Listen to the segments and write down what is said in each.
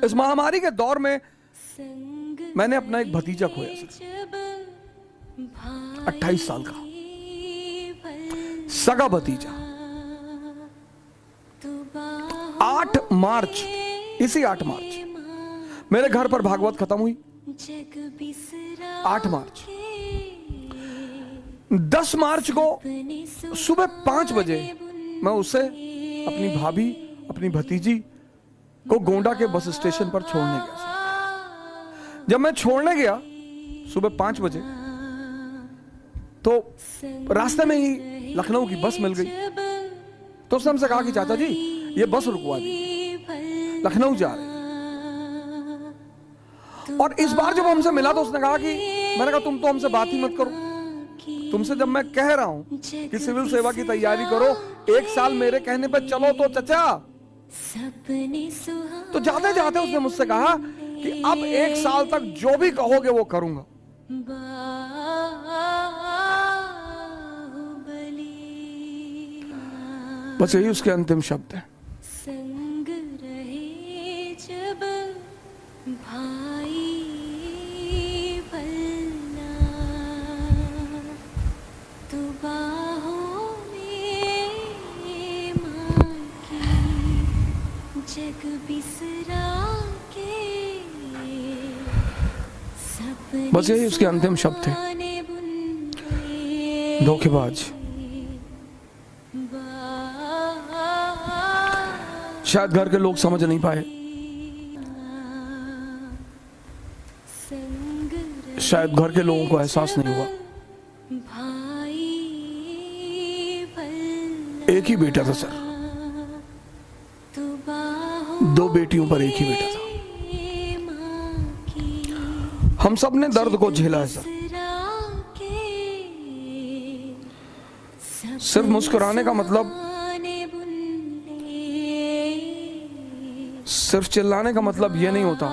इस महामारी के दौर में मैंने अपना एक भतीजा खोया सर, 28 साल का सगा भतीजा। 8 मार्च, इसी 8 मार्च मेरे घर पर भागवत खत्म हुई। 8 मार्च, 10 मार्च को सुबह 5 बजे मैं उसे, अपनी भाभी, अपनी भतीजी को गोंडा के बस स्टेशन पर छोड़ने गया। जब मैं छोड़ने गया सुबह 5 बजे, तो रास्ते में ही लखनऊ की बस मिल गई। तो उसने हमसे कहा कि चाचा जी ये बस रुकवा दी, लखनऊ जा रहे। और इस बार जब हमसे मिला तो उसने कहा कि, मैंने कहा तुम तो हमसे बात ही मत करो, तुमसे जब मैं कह रहा हूं कि सिविल सेवा की तैयारी करो, 1 साल मेरे कहने पर चलो तो चचा। तो जाते जाते उसने मुझसे कहा कि अब 1 साल तक जो भी कहोगे वो करूंगा। बस यही उसके अंतिम शब्द है। संग रहे जब भाई बलना, तो बाहों में मां की जग बिसरा के, बस यही उसके अंतिम शब्द थे। धोखेबाज। शायद घर के लोग समझ नहीं पाए, शायद घर के लोगों को एहसास नहीं हुआ। एक ही बेटा था सर, 2 बेटियों पर एक ही बेटा था। हम सब ने दर्द को झेला है सर। सिर्फ मुस्कुराने का मतलब, सिर्फ चिल्लाने का मतलब यह नहीं होता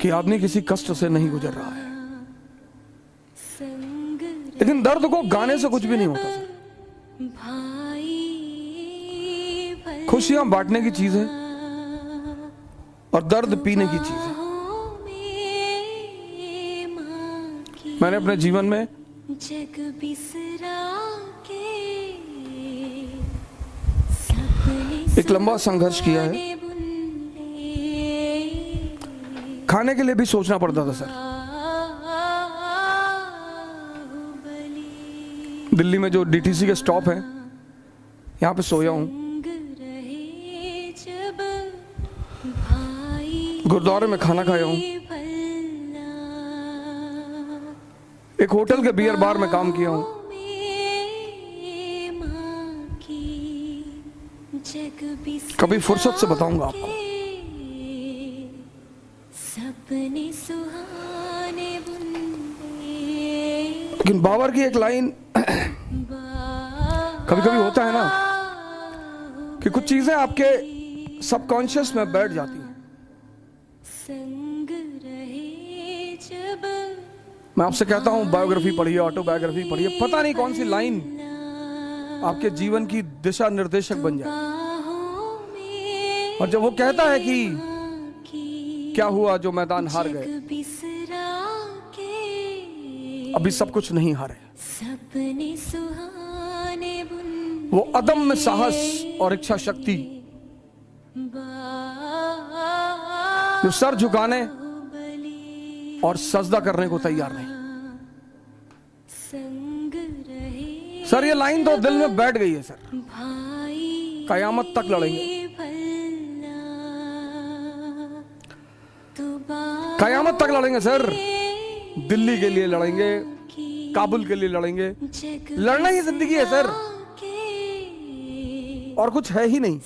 कि आदमी किसी कष्ट से नहीं गुजर रहा है। लेकिन दर्द को गाने से कुछ भी नहीं होता सर। खुशियां बांटने की चीज है और दर्द पीने की चीज है। मैंने अपने जीवन में एक लंबा संघर्ष किया है। खाने के लिए भी सोचना पड़ता था सर। दिल्ली में जो डीटीसी के स्टॉप है, यहां पे सोया हूं। गुरुद्वारे में खाना खाया हूं। एक होटल के बियर बार में काम किया हूं। कभी फुर्सत से बताऊंगा आपको। लेकिन बाबर की एक लाइन, कभी कभी होता है ना कि कुछ चीजें आपके सबकॉन्शियस में बैठ जाती हैं। मैं आपसे कहता हूं बायोग्राफी पढ़िए, ऑटोबायोग्राफी पढ़िए, पता नहीं कौन सी लाइन आपके जीवन की दिशा निर्देशक बन जाए। और जब वो कहता है कि क्या हुआ जो मैदान हार गए, अभी सब कुछ नहीं हारे। वो अदम्य साहस और इच्छा शक्ति जो सर झुकाने और सजदा करने को तैयार नहीं। सर ये लाइन तो दिल में बैठ गई है सर। कयामत तक लड़ेंगे, कयामत तक लड़ेंगे सर। दिल्ली के लिए लड़ेंगे, काबुल के लिए लड़ेंगे। लड़ना ही जिंदगी है सर, और कुछ है ही नहीं।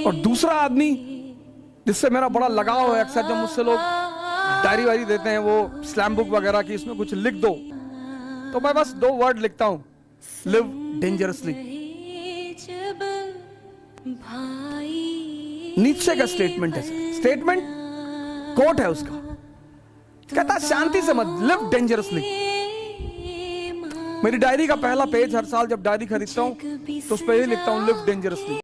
और दूसरा आदमी जिससे मेरा बड़ा लगाव है, अक्सर जब मुझसे लोग डायरी वायरी देते हैं, वो स्लैम बुक वगैरह की, इसमें कुछ लिख दो, तो मैं बस 2 वर्ड लिखता हूं, लिव डेंजरसली। नीचे का स्टेटमेंट है, स्टेटमेंट कोट है उसका, कहता शांति से मत, लिव डेंजरसली। मेरी डायरी का पहला पेज हर साल जब डायरी खरीदता हूँ तो उस पर यही लिखता हूँ लिव डेंजरसली।